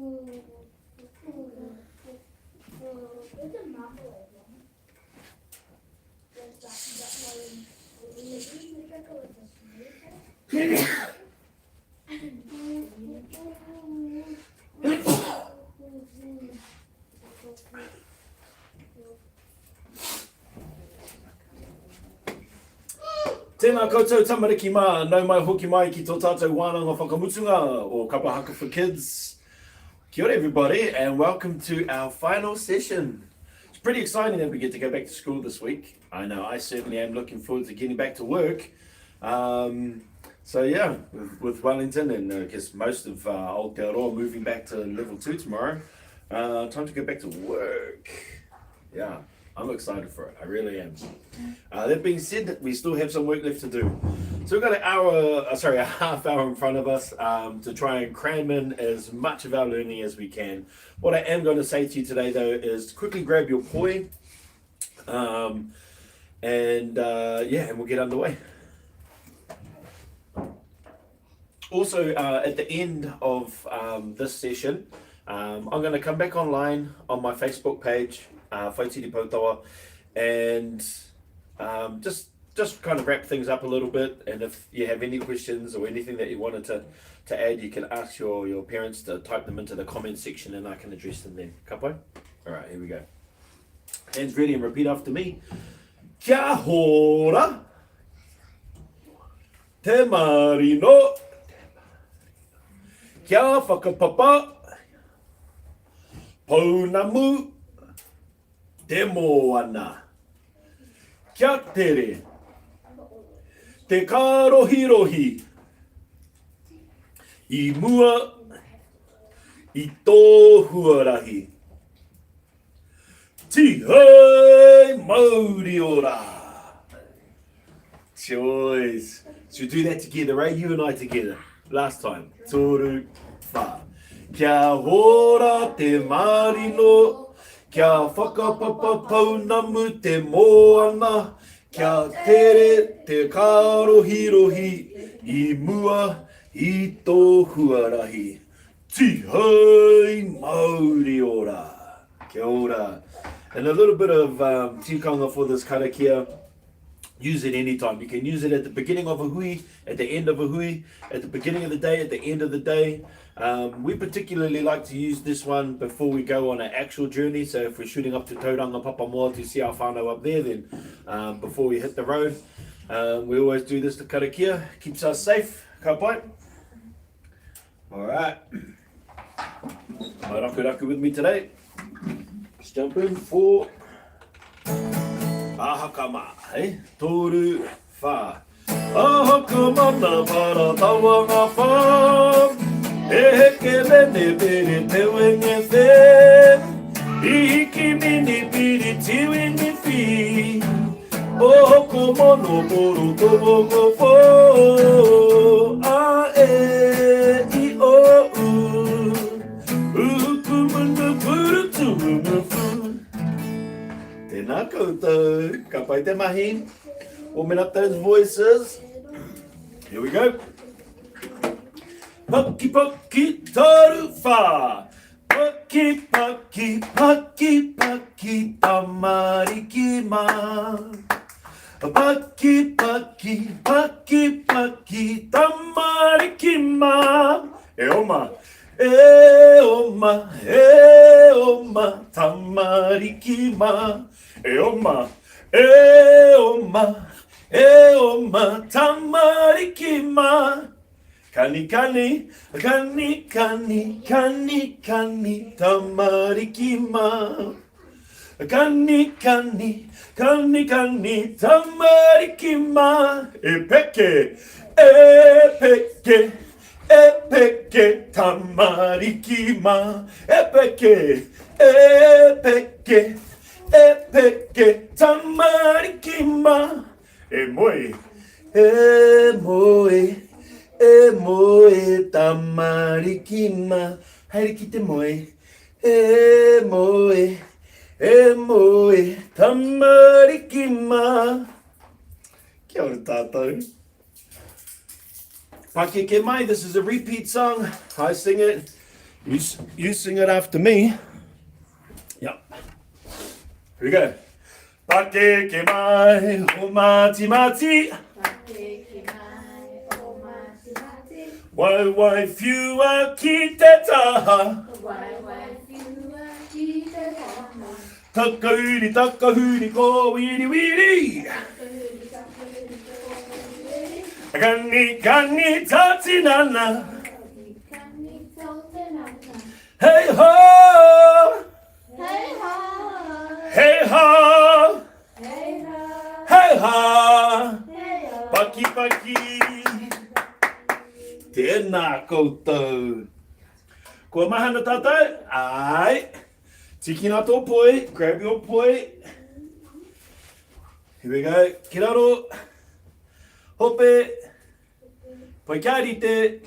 Tēnā koutou tamariki mā, nau mai hoki mai ki tō tātou wānanga whakamutunga o Kapahaka for Kids. Kia ora everybody and welcome to our final session. It's pretty exciting that we get to go back to school this week. I know I certainly am looking forward to getting back to work. So yeah, with Wellington and I guess most of Aotearoa moving back to level 2 tomorrow, time to go back to work. Yeah. I'm excited for it, I really am. That being said, we still have some work left to do. So we've got a half hour in front of us to try and cram in as much of our learning as we can. What I am going to say to you today though is quickly grab your poi and we'll get underway. Also, at the end of this session, I'm going to come back online on my Facebook page, Whaitiri Pautawa, and just kind of wrap things up a little bit. And if you have any questions or anything that you wanted to add, you can ask your parents to type them into the comment section and I can address them then. Kapai? Alright, here we go. Hands ready and repeat after me. Kia hora te marino kia whakapapa pounamu te moana. Kia tere. Te karohirohi. I mua. I tō huarahi. Tihai mauri ora. Choice. Should we do that together, right? You and I together. Last time. Toru wha. Kia hora te marino. Kia whakapapa pounamu te moana, kia tere te karohirohi, I mua I tō huarahi. Tihai mauri ora. Kia ora. And a little bit of tikanga for this karakia. Use it anytime. You can use it at the beginning of a hui, at the end of a hui, at the beginning of the day, at the end of the day. We particularly like to use this one before we go on an actual journey. So if we're shooting up to Tauranga Papamoa to see our whānau up there, then before we hit the road, we always do this to karakia. Keeps us safe. Ka pai. Alright. Mai raku with me today. Let's jump in for Ahakama, eh? Toru wha. Ahakama na para tawanga wha. E heke mene pere te wenge whe. I hiki mini piri ti wenge whi. O hoko mono moro tō who. A e I o u. Ukumunu puru tūmunu fu. Tēnā koutou. Ka pai te mahi. Warming up those voices. Here we go. Paki paki taru wha. Paki paki paki paki tamariki ma. Paki paki paki paki tamariki ma. E oma. E oma. E oma. Tamariki ma. E oma. E oma. E oma. Tamariki ma. Kani kani, kani kani, kani kani, tamariki ma. Kani kani, kani kani, tamariki ma. E peke, tamariki ma. E peke, tamariki ma. E moe, e moe tamariki ma. Haere ki te moe. E moe tamariki ma. Kia ora tātou. Pakeke mai, this is a repeat song. I sing it. You sing it after me. Yep. Here we go. Pake ke mai o mati mati. Wai wai fiua ki te taha. Takahuri ko wiri wiri. Kani tati nana. Hey ho. Hey ho. Hey ho. Hey ho. Paki paki. Tēnā koutou. Kua mahana tātou? Ai. Tiki nā tō poi. Grab your poi. Here we go. Ki raro. Hope. Poi kia rite.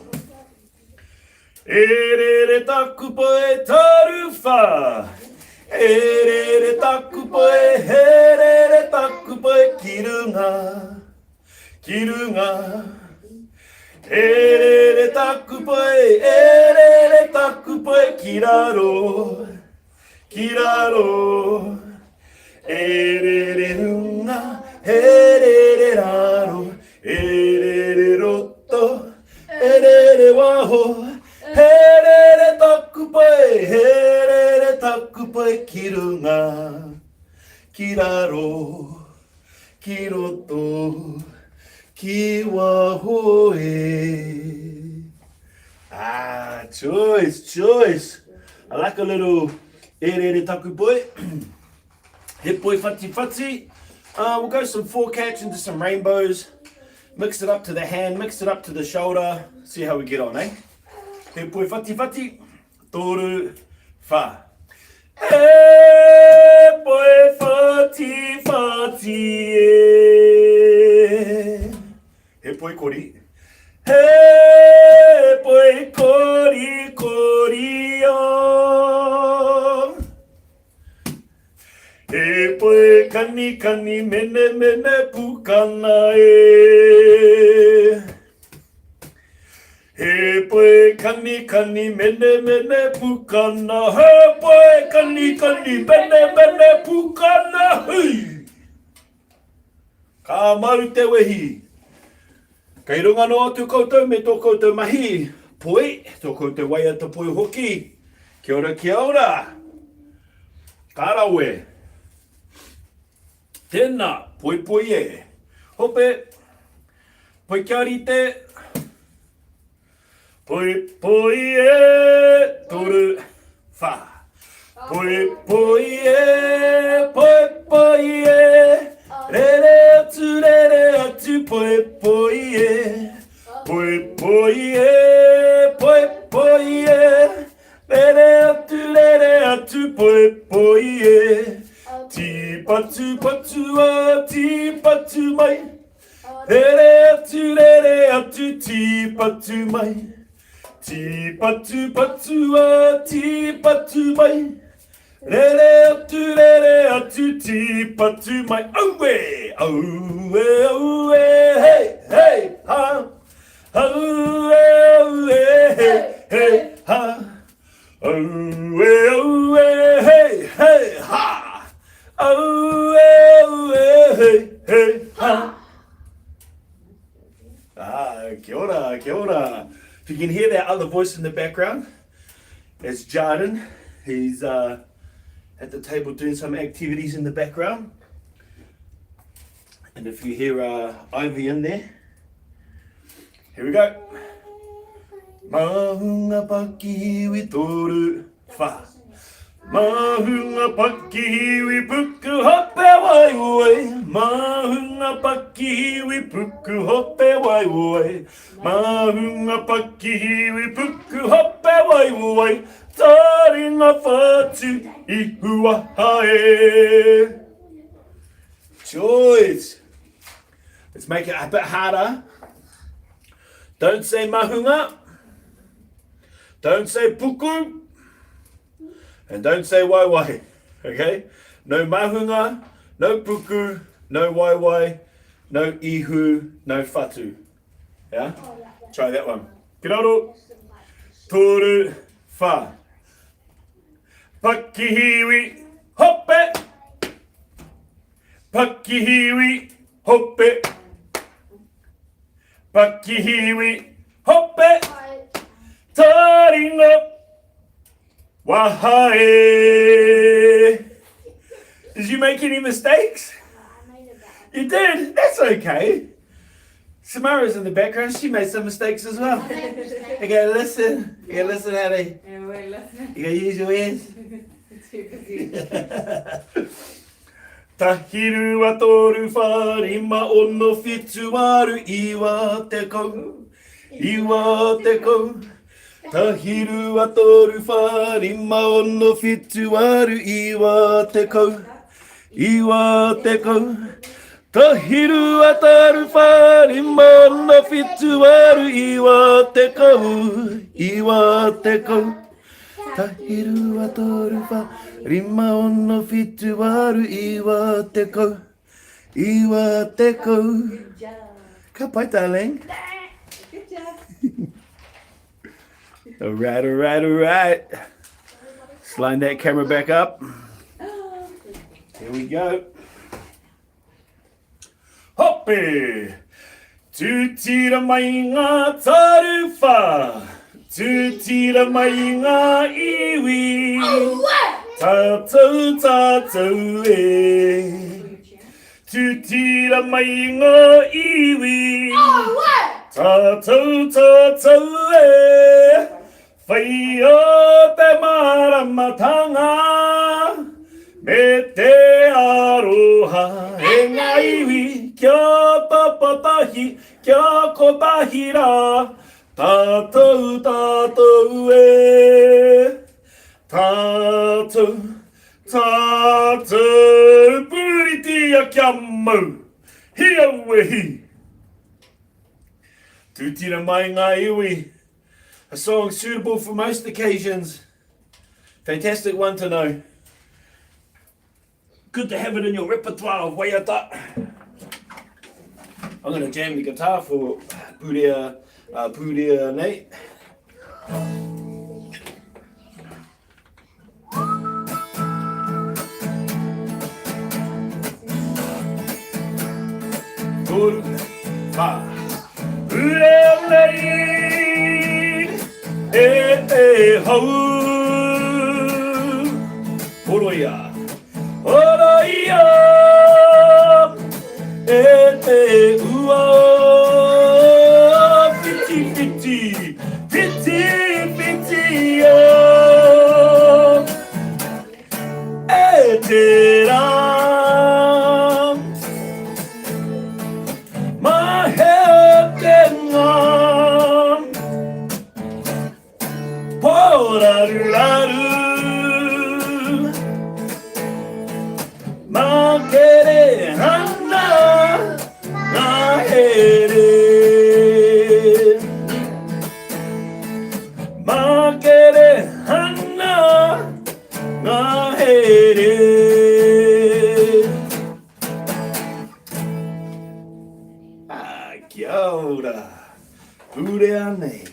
E re re taku poi taru wha. E re re taku poi. He re re taku poi ki runga. Ki runga. E re re taku poi, e re re taku poi, ki raro, ki raro. E re re runga, e re re raro, e re re roto, e re re waho. E re re taku poi, e re re taku poi, ki runga, ki raro, ki roto. Kiwahoe. Choice. I like a little ere taku boy. Hip boy fati fati. We'll go some 4-catch into some rainbows. Mix it up to the hand, mix it up to the shoulder. See how we get on, eh? Hip boy fati fati. Toru fa. Hip boy fati fati. He poi kori. He poi kori kori o. He poi kani kani mene mene pukana e. He poi kani kani mene mene pukana. He poi kani kani mene mene pukana. Hui. Ka mau te wehi. Kei runga noa tu koutou me tō koutou mahi. Poi, tō koutou waia te poi hoki. Kia ora, kia ora. Kārawe. Tēnā, poi poi e. Hope, poi kia rite. Poi poi e, toru wha. Poi poi e, poi poi e. Re atu, poi poi e. Poi poi e, poi poi e. Re atu, poi poi e. Ti patu a, ti patu mai. Re atu, ti patu mai. Ti patu a, ti patu mai. Re atu, ti patu mai. Owe, hey, ha. Owe, hey, ha. Owe, hey, ha. Owe, hey, ha. Kia ora, kia ora. If you can hear that other voice in the background, it's Jarden. He's at the table doing some activities in the background. And if you hear Ivy in there, here we go. Mahunga paki wi toru wha. Mahunga paki wi puku hope wai wai. Mahunga paki wi puku hope wai wai. Mahunga paki wi puku hope wai wai. Taringa whatu I hua hae. Choice. Let's make it a bit harder. Don't say mahunga. Don't say puku. And don't say wai wai. Okay? No mahunga, no puku, no wai wai, no ihu, no whatu. Yeah? Try that one. Ki raro. Toru fa. Pakihiwi, hoppe. Pakihiwi, hoppe. Pakihiwi, hoppe. Taringo, wahae. Did you make any mistakes? You did? That's okay. Samara's in the background. She made some mistakes as well. You gotta listen. You gotta listen how they. You gotta use your ears. Tahiru wa toru wha rima ono fitu waru iwa te kou. Iwa te kou. Tahiru wa toru wha rima ono fitu waru iwa te kou. Iwa te kou. Tahiru wa toru wha rima ono fitu waru iwa te kou. Iwa te kou. Tahiru wa toru wha rima ono fitu waru iwa te kou. Iwa te kou. Good job. Ka pai, darling. Good job. Alright. Slide that camera back up. Here we go. Hoppe! Tutira mai ngā taruwha. Tutira mai ngā iwi. Tātou e. Tutira mai ngā iwi. Tātou e. Whai o te maramatanga. Me te aroha e ngā iwi. Kia tapatahi, kia kotahira. Tātou e. Tātou puritia kia mau. Hia wehi. Tutira mai ngā iwi. A song suitable for most occasions. Fantastic one to know. Good to have it in your repertoire of waiata. I'm going to jam the guitar for Puria Nate. Toru, fa, Puria Nate, ho, Oroia, ua, fiti, oh, te ram, ma he ngam, poraru, ma kere hana, na here, ma kere hana, na here. Kia ora, Purea nei.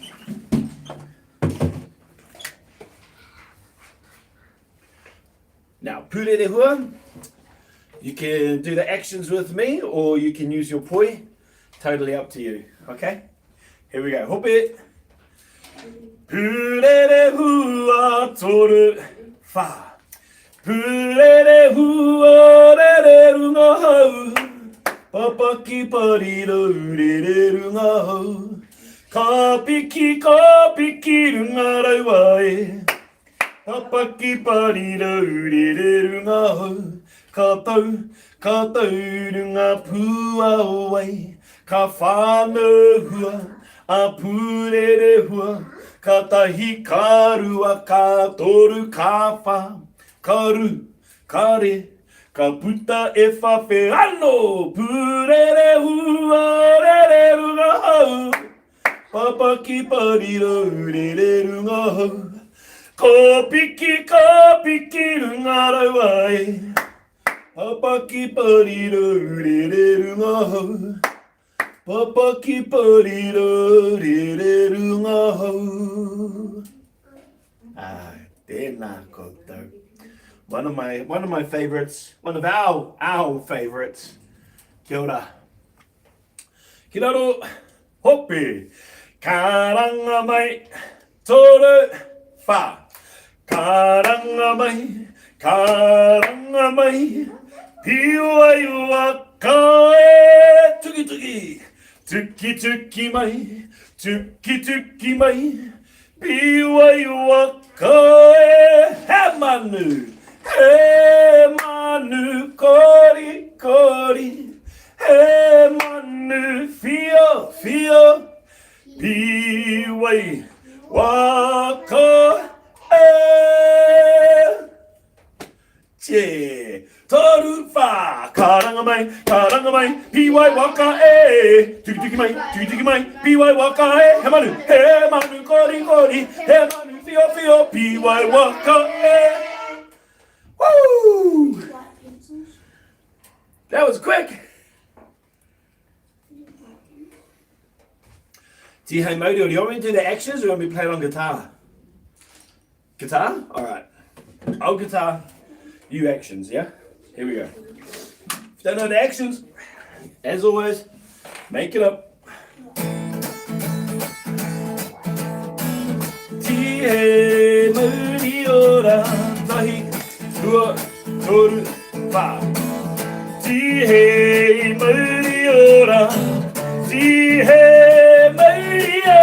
Now, pure te hua, you can do the actions with me or you can use your poi. Totally up to you, okay? Here we go. Hope. Pure te hua toru wha. Pure te hua re runga hau. Papaki pariro re runga hau. Ka piki runga rauae. Papaki pariro re runga hau. Ka tau runga pua owai. Ka whānau hua, a pūrere hua. Ka tahi kārua, ka toru, ka wha. Ka ru, ka re, ka puta e whawhe ano. Pūrere hua, re runga hau. Papaki pariro re runga hau. Ka piki runga rauae. Papaki pariro re runga hau. Papaki pariro re runga hau. Tēnā koutou. One of my favorites, one of our favorites. Kia ora. Ki raro, hope. Karanga mai, toru, wha. Karanga mai, piwai wakae. Tuki tuki, tuki tuki mai, tuki tuki mai, piwai wakae. He manu, kori kori. He manu, fio, piwai wakae. Che, toru wha, karanga mai, piwai wakae. Tuki mai, piwai wakae. He manu, kori kori. He manu, fio, piwai wakae. Woo! That was quick. Hey Modio, do you want me to do the actions or do you want me to play it on guitar? Guitar? Alright. I'll guitar, you actions, yeah? Here we go. If you don't know the actions, as always, make it up. Hey Modio, tahi, tua, toru, wha. Hey Modio, hey Maria,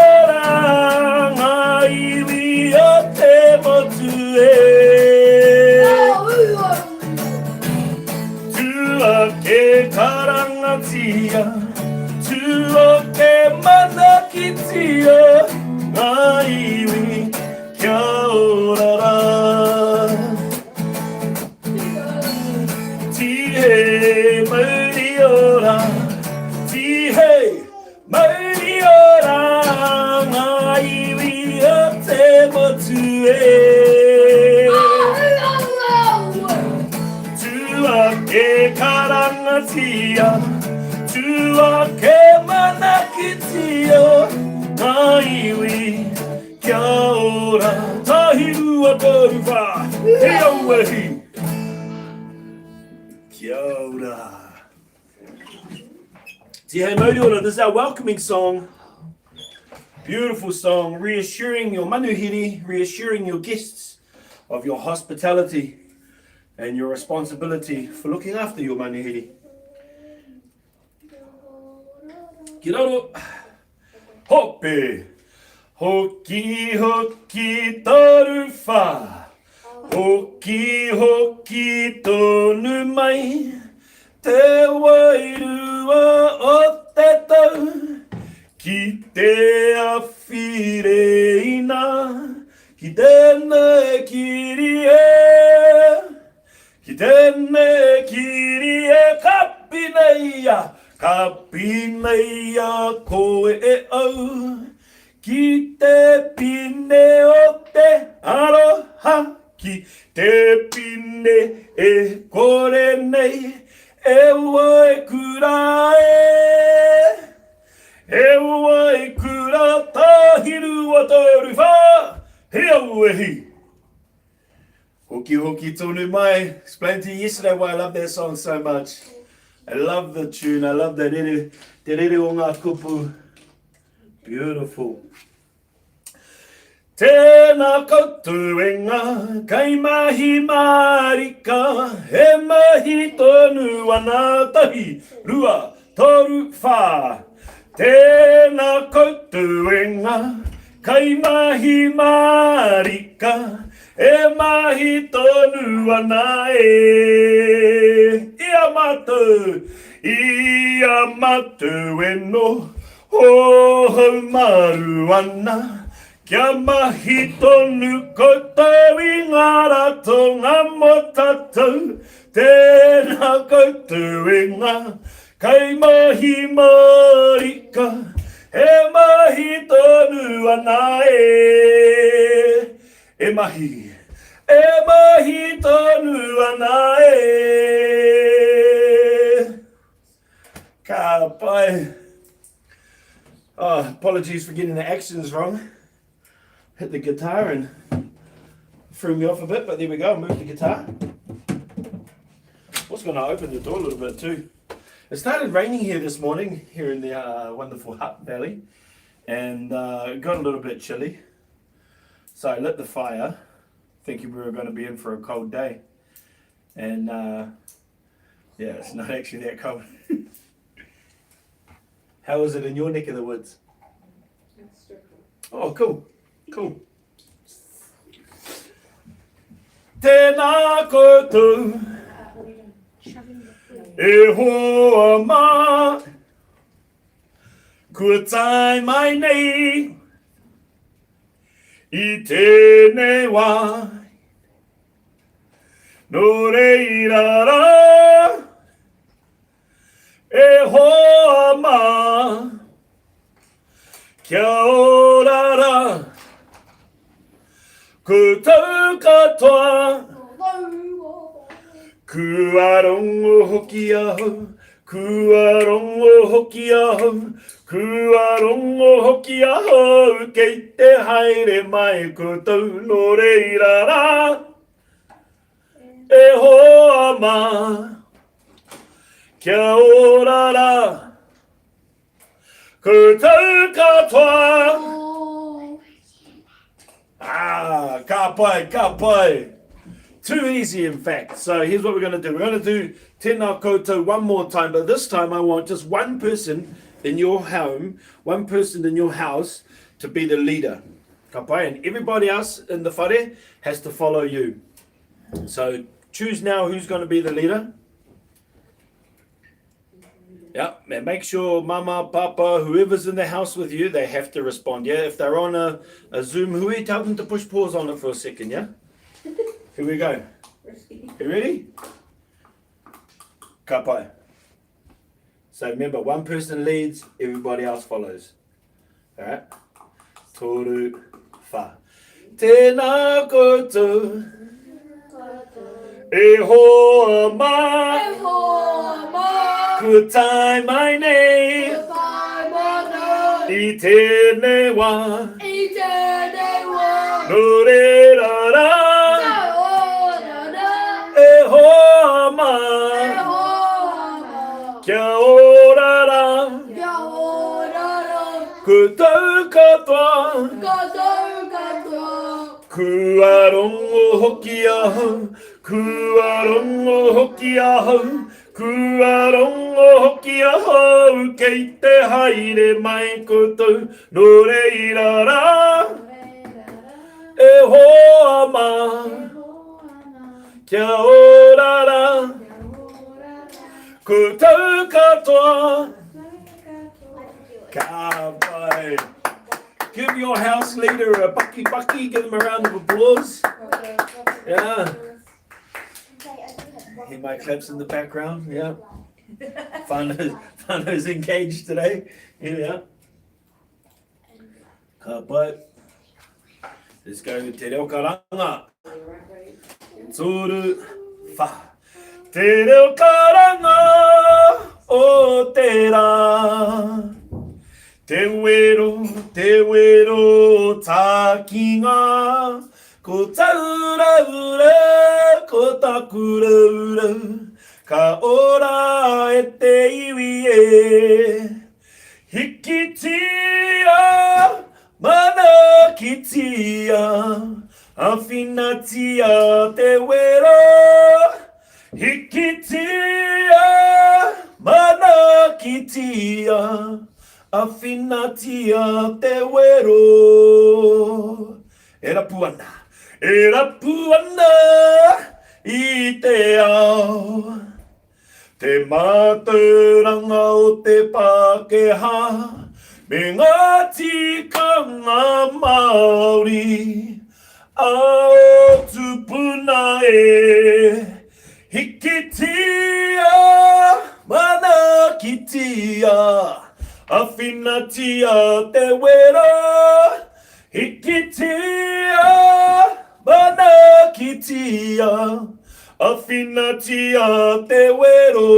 ngai wi o te motu e. Tua ke karangatia, tua ke manakitia, ngai wi kia ora ra. Tihe Maria, tihe Maria, ngai wi o te motu e. Tua ke karangatia, tua ke manakitia, ngai wi kia ora. Tahi ua toru wha, he auahi. Kia ora. Hey Modio, this is our welcoming song. Beautiful song, reassuring your manuhiri, reassuring your guests of your hospitality and your responsibility for looking after your manuhiri. Ki raro, hope, hoki hoki toru wha, hoki hoki tonu mai, te wairua o te tau, ki te awhireina, ki tēnei kiri e, ka pineia koe e au, ki te pine o te aroha, ki te pine e kore nei, e wai kura tahiru o toru wha, he auehi. Hoki hoki tonu mai. Explained to you yesterday why I love that song so much. I love the tune, I love that te rere o ngā kupu. Beautiful. Tēnā koutou e ngā kai mahi marika, he mahi tonu ana tahi, rua, toru, wha. Tēnā koutou e ngā kai mahi marika, he mahi tonu ana e. Ia matu e no, ho maru ana. Kia mahi tonu koutou I ngā ratonga mo tatou, tēnā koutou e ngā kai mahi marika, he mahi tonu ana e. E mahi tonu ana e. Ka pai. Oh, apologies for getting the accents wrong. Hit the guitar and threw me off a bit, but there we go. I'll move the guitar. I was going to open the door a little bit too. It started raining here this morning, here in the wonderful Hutt Valley, and it got a little bit chilly. So I lit the fire, thinking we were going to be in for a cold day. And yeah, it's not actually that cold. How is it in your neck of the woods? Oh, cool. Cool. Tēnā koutou e hoa mā kua tai mai nei I tēnei wā no reira rā e hoa mā kia ora rā koutou katoa kua rongo hoki ahau kua rongo hoki ahau kua rongo hoki ahau kei te haere mai koutou no reira rā e hoa mā kia ora rā koutou katoa ka pai. Too easy, in fact. So here's what we're going to do. We're going to do tēnā koutou one more time, but this time I want just one person in your home, one person in your house to be the leader. Ka pai, and everybody else in the whare has to follow you. So choose now who's going to be the leader. Yeah, and make sure mama, papa, whoever's in the house with you, they have to respond. Yeah, if they're on a Zoom hui, tell them to push pause on it for a second, yeah? Here we go. You ready? Ka pai. So remember, one person leads, everybody else follows. Alright? Toru wha. Tēnā koutou e hoa mā kua tai mai nei I tēnei wā no reira rā e hoa mā kia ora rā koutou katoa kua rongo hoki ahau kua rongo hoki ahau kua rongo hoki ahau kei te haere mai koutou no reira rā e hoa mā kia ora rā koutou katoa ka pai. Give your house leader a bucky, give him a round of applause. Yeah. Hear my claps in the background, yeah. Whānau's engaged today. Here we are. Ka pai. Let's go to te reo karanga. Toru wha. Te reo karanga o te rā. Te wero tā kinga. Ko taura ura, ko takura ura, ka ora e te iwi e. Hikitia, mana kitia, awhinatia te wero. Hikitia, mana kitia, awhinatia te wero. Era puana I te ao. Te mātauranga o te Pākehā, me ngā tikanga Māori, ao tupuna e. Hikitia, mana kitia, awhinatia te wera. Hikitia, mana kitia, awhinatia te wero,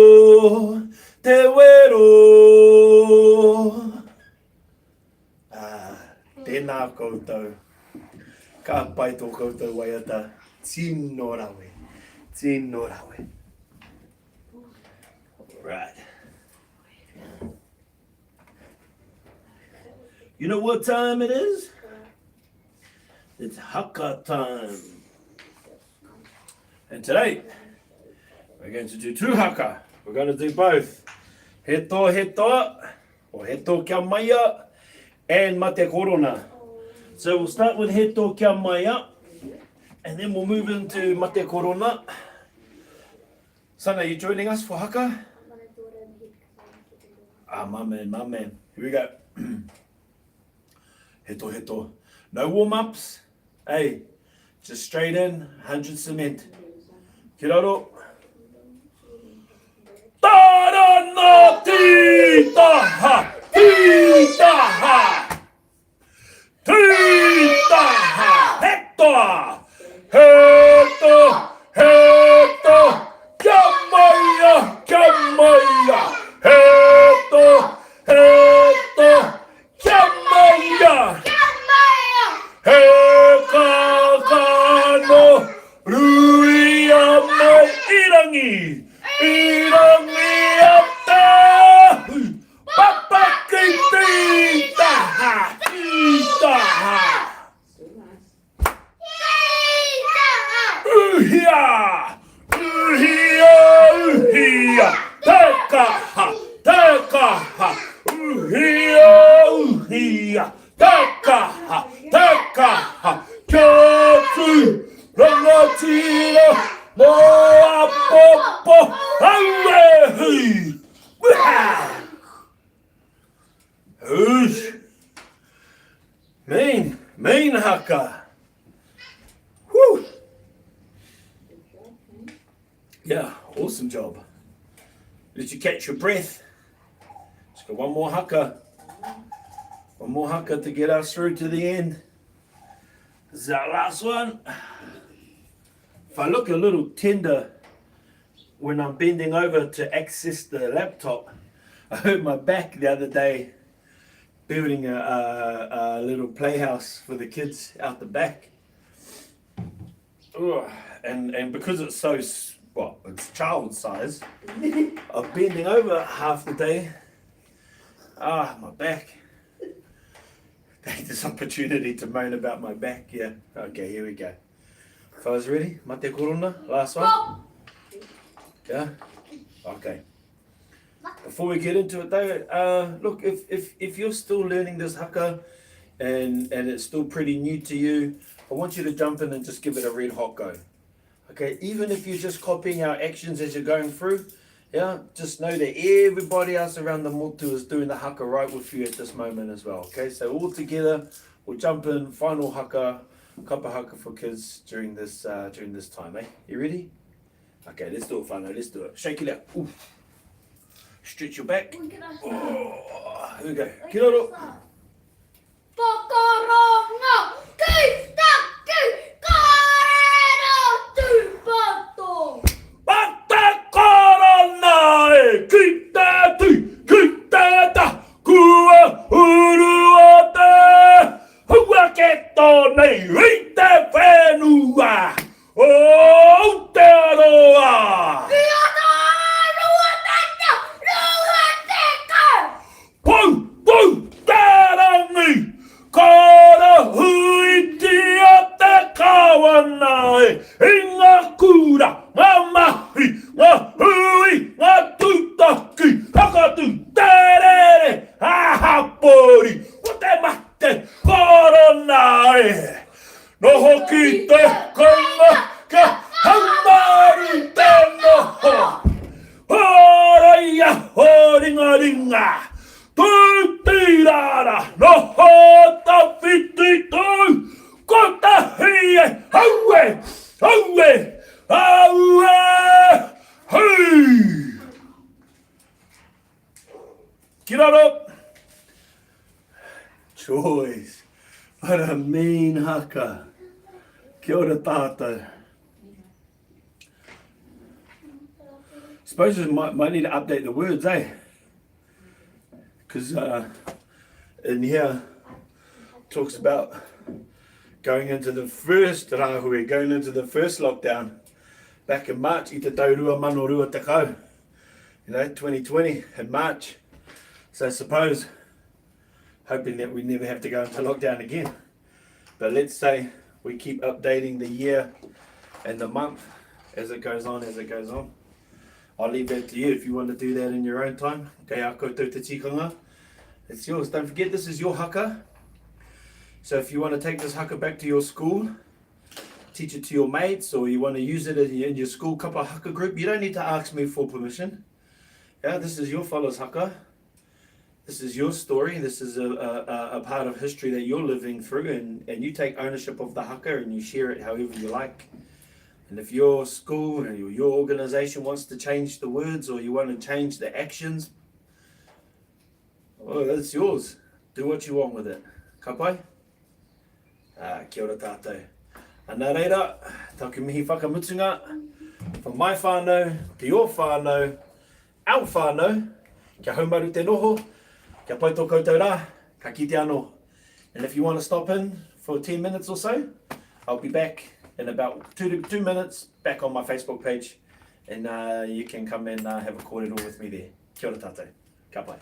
te wero. Tēnā koutou. Ka pai tō koutou waiata. Tino rawe. Tino rawe. Right. You know what time it is? It's haka time. And today, we're going to do 2 haka. We're going to do both. Heto heto, or heto kia maia, and mate korona. So we'll start with heto kia maia, and then we'll move into mate korona. Sana, are you joining us for haka? Ah, my man. Here we go. Heto heto. No warm-ups. Hey, just straight in, 100 cement. Kiraro. Tarana titaha, titaha, titaha. Heto, heto, heto. Kamaya, kamaya. Heto, heto. Kamaya. Hekakano ruiamai irangi ata papakitaha itaha uhia uhia uhia tekaha tekaha uhia uhia tekaha tekaha kyatsu rangatira moa popo awehi Whoosh. Main haka. Whew. Yeah, awesome job. Did you catch your breath? Let's go one more haka. One more haka to get us through to the end. This is our last one. If I look a little tender when I'm bending over to access the laptop, I hurt my back the other day building a little playhouse for the kids out the back. Ugh. And because it's so, it's child size, I'm bending over half the day. Ah, my back. Take this opportunity to moan about my back. Yeah. Okay, here we go. Fellas ready? Mate korona, last one. Yeah. Okay. Before we get into it though, look, if you're still learning this haka and it's still pretty new to you, I want you to jump in and just give it a red hot go. Okay, even if you're just copying our actions as you're going through, yeah, just know that everybody else around the motu is doing the haka right with you at this moment as well. Okay, so all together, we'll jump in, final haka, kapa haka for kids during this time, eh? You ready? Okay, let's do it, whānau, let's do it. Shake it out. Ooh. Stretch your back. Oh, here we go. Kiroro. Get on up. Choice. What a mean haka. Kia ora tātou. Suppose you might need to update the words, eh? Because in here talks about going into the first rāhui, going into the first lockdown back in March, i te tau rua mano rua tekau, 2020 in March. So I suppose, hoping that we never have to go into lockdown again. But let's say we keep updating the year and the month as it goes on, I'll leave that to you if you want to do that in your own time. Kei a koutou te tikanga. It's yours. Don't forget, this is your haka. So if you want to take this haka back to your school, teach it to your mates, or you want to use it in your school kapa haka group, you don't need to ask me for permission. Yeah, this is your fellows haka. This is your story. This is a part of history that you're living through, and you take ownership of the haka and you share it however you like. And if your school or your organization wants to change the words, or you want to change the actions, well, that's yours. Do what you want with it. Ka pai? Kia ora tātou. Anā reira, taku mihi whakamutunga, from my whānau to your whānau, our whānau, kia haumaru te noho, kia pai tō koutou rā, ka kite anō. And if you want to stop in for 10 minutes or so, I'll be back in about 2 minutes, back on my Facebook page, and you can come and have a kōrero with me there. Kia ora tātou. Ka pai.